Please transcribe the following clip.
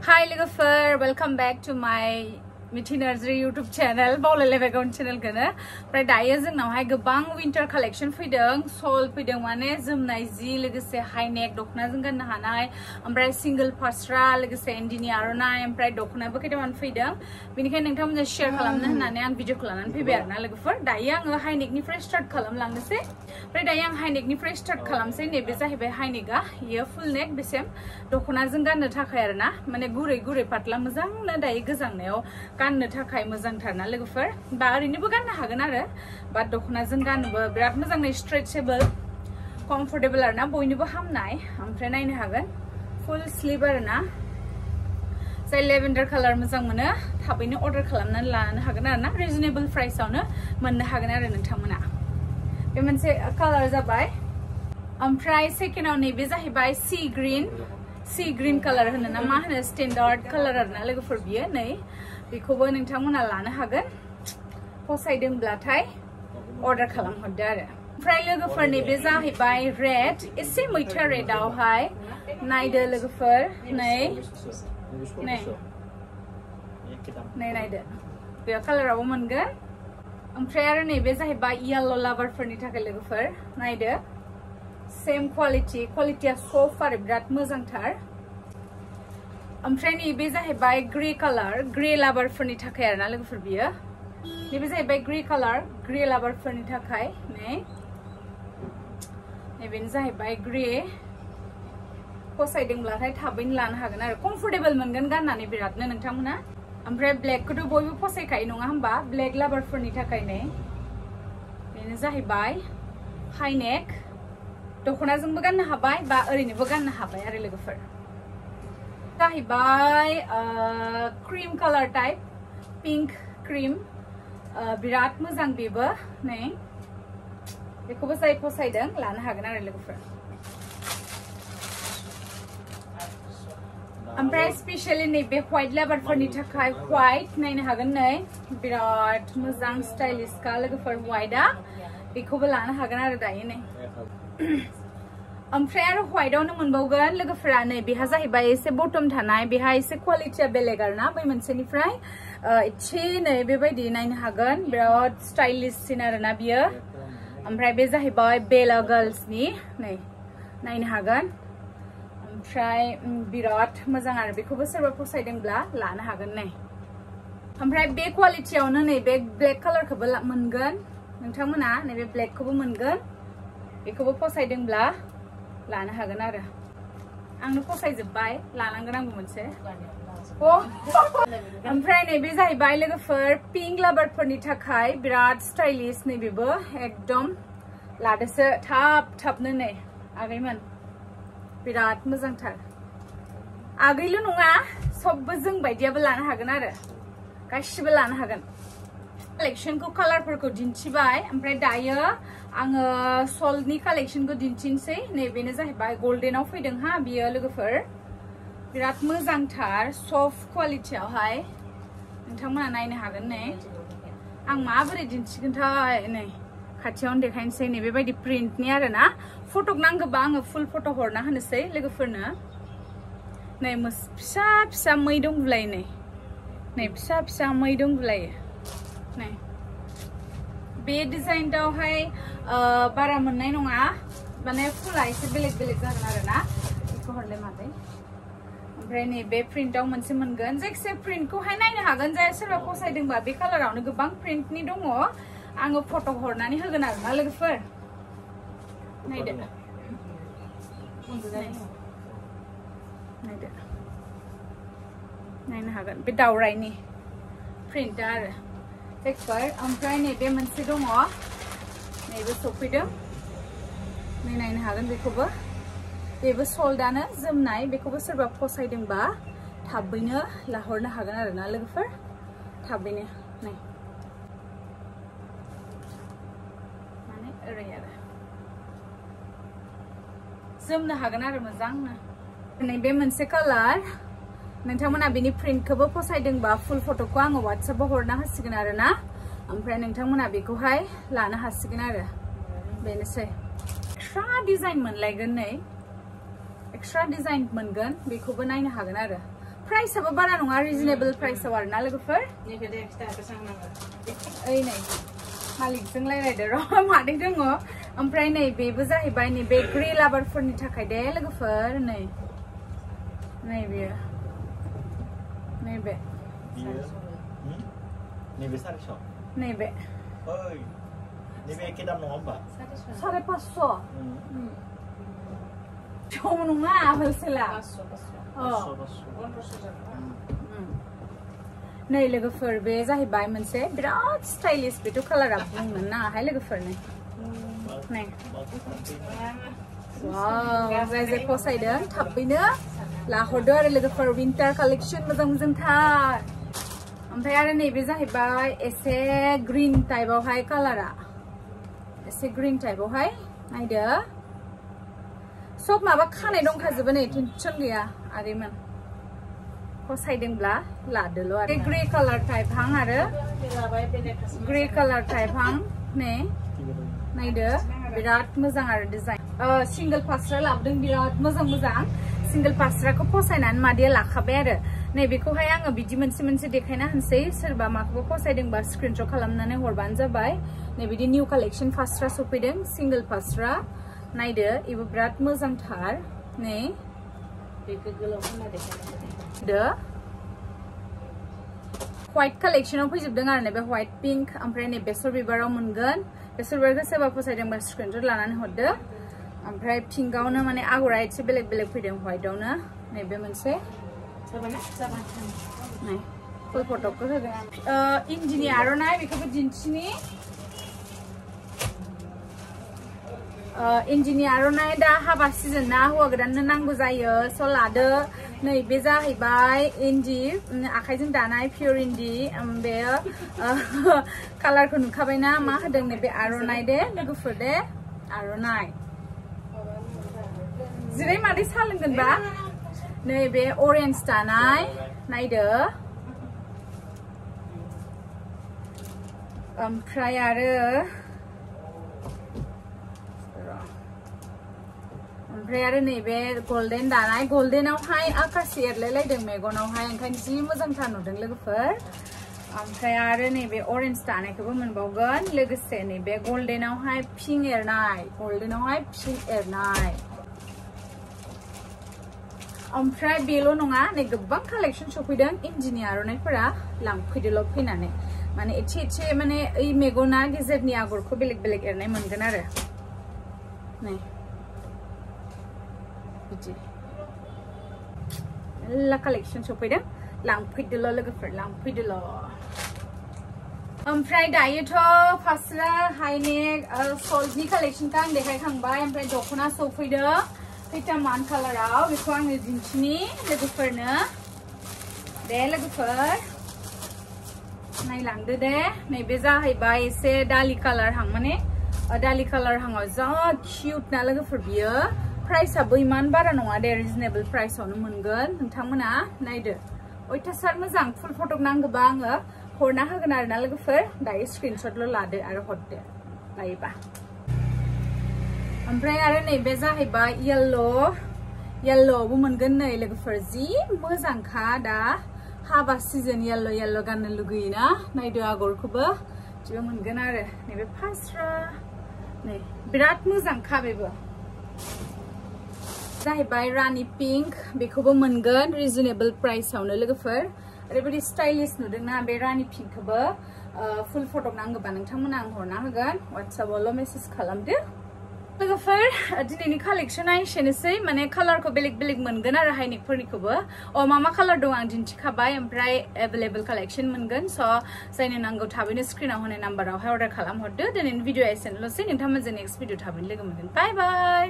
Hi lwgwfwr, welcome back to my Mithi Narzary YouTube channel. Baulailaiबाय channel खौनो ओमफ्राय दायो जोंनावहाय गोबां winter collection फैदों, shawl फैदों माने जोमनाय जि लोगोसे high neck दख'नाजों गाननो हानाय, ओमफ्राय single फास्रा लोगोसे इन्दिनि आर'नाइ, ओमफ्राय दख'नाबो खैथामान फैदों। बेनिखायनो नोंथांमोनजों share खालामनो होननानै आं भिडिअखौ लानानै फैबाय आरोना लोगोफोर। दायो आङो high neckनिफ्राय start खालामलांनोसै। ओमफ्राय दायो आं high neckनिफ्राय start खालामसै। नैबे जाहैबाय high neckआ, इयो full neck बेसेम दख'नाजों गाननो थाखाय आरोना, माने गुरै गुरै पातला मोजांनो दायो गोजांनायाव गाननो थाखाय मोजांथारना लोगोफोर। बा ओरैनोबो गाननो हागोन आरो, बा दख'नाजों गाननोबो बिराद मोजाङै स्ट्रेचेबल, कम्फर्टेबल आरोना, बयनोबो हामनाय। ओमफ्राय नायनो हागोन फुल स्लीव आरोना, जाय लेभेन्डार कालार मोजां मोनो थाबैनो अर्डार खालामनानै लानो हागोन आरोना, रिजनेबल प्राइसआवनो मोननो हागोन आरो नोंथांमोना। बे मोनसे कालार जाबाय। ओमफ्राय सेकेन्डआव नैबे जाहैबाय सी ग्रीन कालार होनो ना मा होनो, स्टेन्डार्ड कालार आरोना लोगोफोर बियो। नै बेखौबो नोंथांमोना लानो हागोन, फसायदोंब्लाथाय अर्डार खालामहरदो आरो। ओमफ्राय लोगोफोर नैबे जाहैबाय रेड, एसे मैथा रेडआवहाय नायदो लोगोफोर, नै नायदो बे कालारावबो मोनगोन। ओमफ्राय आरो नैबे जाहैबाय येल्लो लाभारफोरनि थाखाय लोगोफोर, नायदो सेम क्वालिटिया सफ्ट आरो बिराद मोजांथार। ओमफ्राय नैबे जाहैबाय ग्रे कालार, ग्रे लाभारफोरनि थाखाय आरोना लोगोफोर बियो। नैबे जाहैबाय ग्रे कालार, ग्रे लाभारफोरनि थाखाय। नैबेनो जाहैबाय ग्रे, फसायदोंब्लाथाय थाबैनो लानो हागोन आरो, कम्फर्टेबल मोनगोन गाननानै बिरादनो नोंथांमोना। ओमफ्राय ब्लेकखौथ' बयबो फसायखायो नङा होमबा, ब्लेक लाभारफोरनि थाखाय नै बेनो जाहैबाय हाइ नेक, दख'नाजोंबो गाननो हाबाय बा ओरैनोबो गाननो हाबाय आरो लोगोफोर। जाहैबाय cream colour type, pink cream, बिराद मोजां बेबो। नै बेखौबो जाय फसायदों लानो हागोन आरो लोगोफोर। ओमफ्राय स्पेशली नैबे व्हाइट लाभारफोरनि थाखाय व्हाइट नायनो हागोन, नै बिराद मोजां स्टाइलिशखा लोगोफोर व्हाइटआ, बेखौबो लानो हागोन आरो दायो नै। ओमफ्राय आरो व्हाइटआवनो मोनबावगोन लोगोफोरा, नै बेहा जाहैबाय एसे बटम थानाय, बेहा एसे क्वालिटिया बेलेग आरोना बै मोनसेनिफ्राय एसे नै बेबायदि नायनो हागोन, बिराद स्टाइलिशसिन आरोना बियो। ओमफ्राय बे जाहैबाय बेला गार्ल्सनि, नै नायनो हागोन। ओमफ्राय बिराद मोजां आरो, बेखौबो सोरबा फसायदोंब्ला लानो हागोन नै। ओमफ्राय बे क्वालिटियावनो नैबे ब्लेक कालारखौबो मोनगोन नोंथांमोना, नैबे ब्लेकखौबो मोनगोन, बेखौबो फसायदोंब्ला लानो हागोन आरो। आंनो फसायजोब्बाय, लानांगोन आंबो मोनसे। ओमफ्राय नैबे जाहैबाय लोगोफोर पिंक लाभारफोरनि थाखाय बिराद स्टाइलिश, नैबेबो एकदम लादोसो थाबनो नै आगैमोन, बिराद मोजांथार। आगैल' नङा, सबबो जों बायदियाबो लानो हागोन आरो, गासिबो लानो हागोन। कालेक्शनखौ कालारफोरखौ दिन्थिबाय, ओमफ्राय दायो आङो शलनि कालेक्शनखौ दिन्थिनोसै। नैबेनो जाहैबाय गल्डेनाव फैदों हा बियो लोगोफोर, बिराद मोजांथार सफ्ट क्वालिटियावहाय, नोंथांमोना नायनो हागोन। नै आं माबोरै दिन्थिगोनथाय, नै खाथियावनो देखायनोसै। नै बेबायदि प्रिन्टनि आरोना, फटक नांगौबा आङो फुल फट' हरना होनोसै लोगोफोरनो। नै फिसा फिसा मै दंबोलायो, नै फिसा फिसा मै दंबोलायो। नै बे डिजाइनआवहाय बारा मोननाय नङा, माने फुला एसे बेलेग बेलेग जागोन आरोना, बेखौ हरलाय मादै। ओमफ्राय नैबे प्रिन्टआव मोनसे मोनगोन, जायखिजाया प्रिन्टखौहाय नायनो हागोन, जाय सोरबा फसायदोंबा। बे कालारावनो गोबां प्रिन्टनि दङ, आङो फट' हरनानै होगोन आरोना लोगोफोर। नायदो नायनो हागोन, बे दावराइनि प्रिन्टआ आरो जायखिजाया। ओमफ्राय नैबे मोनसे दङ, नैबे सफैदों, नै नायनो हागोन बेखौबो, बेबो सल्डआनो जोमनाय, बेखौबो सोरबा फसायदोंबा थाबैनो लाहरनो हागोन आरोना लोगोफोर, थाबैनो। नै माने ओरै आरो जोमनो हागोन आरो मोजांनो। नैबे मोनसे कालार, नोंथांमोना बेनि प्रिन्टखौबो फसायदोंबा फुल फट'खौ आङो वाट्सएपआव हरना होसिगोन आरोना, ओमफ्राय नोंथांमोना बेखौहाय लानो हासिगोन आरो। बेनोसै एक्सट्रा डिजाइन मोनलायगोन नै एक्सट्रा डिजाइन मोनगोन बेखौबो नायनो हागोन आरो प्राइसआबो बारा नङा रिजनेबल प्राइसआव आरोना लोगोफोर नैबे एक्सट्रा बेसांनांगौ ओइ नै मालिकजों रायलायदो र' मादै दङ ओमफ्राय नै बेबो जाहैबाय नै बे ग्रे लाभारफोरनि थाखाय दे लोगोफोर नै नै बेयो नैबे नैबे 400 नैबे ओइ नैबे एखे दाम नङा होमबा 550 थ' नङा होलसेला 500 नै लोगोफोर बे जाहैबाय मोनसे बिराद स्टाइलिश बेथ' कालारा बुंनो नाङाहाय लोगोफोर नै नै वाव जाय जाय फसायदों थाबैनो लाहरदो आरो लोगोफोर विन्टार कालेक्शन मोजां मोजांथार ओमफ्राय आरो नैबे जाहैबाय एसे ग्रीन टाइपआवहाय कालारा एसे ग्रीन टाइपआवहाय नायदो सब माबा खानाय दंखाजोबो नै टेनसन गैया आरैमोन फसायदोंब्ला लादोल' आरो ग्रे कालार टाइप हां आरो ग्रे कालार टाइप हां नै नायदो बिराद मोजां आरो डिजाइन सिंगल फास्रा लाबोदों बिराद मोजां मोजां सिंगल फास्राखौ फसायनानै मादैया लाखाबाय आरो नैबेखौहाय आङो बिदि मोनसे मोनसे देखायना होनसै सोरबा माखौबा फसायदोंबा स्क्रिनशट खालामनानै हरबानो जाबाय नै बिदि निउ कालेक्शन फास्रा सफैदों सिंगल फास्रा नायदो इबो बिराद मोजांथार नै बेखौ गोलाव खाना देखायनांगौ दो व्हाइट कालेक्शनाव फैजोबदों आरो बे व्हाइट पिंक ओमफ्राय नै बेसर बिबाराव मोनगोन बेसर बिबारखौ सोरबा फसायदोंबा स्क्रिनशट लानानै हरदो ओमफ्राय पिंकआवनो माने आगरा एसे बेलेग बेलेग फैदों व्हाइटआवनो नैबे मोनसे नै फुल फट'खौ होगोन इन्दिनि आर'नाइ बेखौबो दिन्थिनि इन्दिनि आर'नाइ दा हाबा सिजन ना हौवा गोदाननो नांगौ जायो स' लादो नै बे जाहैबाय इन्दि आखाइजों दानाय पियर इन्दि बेयो कालारखौ नुखाबायना मा होदों नै बे आर'नाइ दे लोगोफोर दे आर'नाइ जिराय मादै साहा लोंगोनबा नै बे अरेन्ज दानाय नायदो ओमफ्राय आरो नैबे गल्डेन दानाय गल्डेनावहाय आकाशि एरलायलायदों मेगनावहाय ओंखायनो जि मोजांथार नुदों लोगोफोर ओमफ्राय आरो नैबे अरेन्ज दानायखौबो मोनबावगोन लोगोसे नैबे गल्डेनावहाय पिंक एरनाय ओमफ्राय बेल' नङा नै गोबां कालेक्शन सफैदों इन्दिनि आर'नाइफोरा लांफैदोल' फैनानै माने एसे माने ओइ मेगना गेजेरनि आगरखौ बेलेग बेलेग एरनाय मोनगोन आरो नै बिदि मेल्ला कालेक्शन सफैदों लांफैदोल' लोगोफोर लांफैदोल' ओमफ्राय दायोथ' फास्रा हाइनेक सल्टनि कालेक्शनखौ आं देखायखांबाय ओमफ्राय दख'ना सफैदों खैथामान कालाराव बेखौ आङो दिन्थिनि लोगोफोरनो दे लोगोफोर नायलांदो दे नैबे जाहैबाय एसे दालि कालार हां माने दालि कालार हांआव जा क्यूट ना लोगोफोर बियो प्राइसआबो इमान बारा नङा दे रिजनेबल प्राइसआवनो मोनगोन नोंथांमोना नायदो अयथासार मोजां फुल फटक नांगौबा आङो हरना होगोन आरोना लोगोफोर दायो स्क्रिनशटल' लादो आरो हरदो लायोबा ओमफ्राय आरो नैबे जाहैबाय येल्ल'आवबो मोनगोन नै लोगोफोर जि मोजांखा दा हाबा सिजन येल्ल' गाननो लुगैयोना नायदो आगरखौबो बिदिबो मोनगोन आरो नैबे फास्रा नै बिराद मोजांखा बेबो जाहैबाय रानी पिंक बेखौबो मोनगोन रिजनेबल प्राइसआवनो लोगोफोर ओरैबायदि स्टाइलिश नुदोंना बे रानी पिंकखौबो फुल फटक नांगौबा नोंथांमोना आं हरना होगोन वाट्सएपआवल' मेसेज खालामदो लोगोफोर दिनैनि कालेक्शना एसेनोसै माने कालारखौ बेलेग बेलेग मोनगोन आरो हाइनेकफोरनिखौबो मा कालार दं आं दिन्थिखाबाय ओमफ्राय एभेलेबल कालेक्शन मोनगोन स' जायनो नांगौ थाबैनो स्क्रिनाव होनाय नाम्बारावहाय अर्डार खालामहरदो दिनैनि भिडिअ एसेनोल'सै नोंथांमोनजों नेक्स्ट भिडिअ थाबैनो लोगो मोनगोन बाय बाय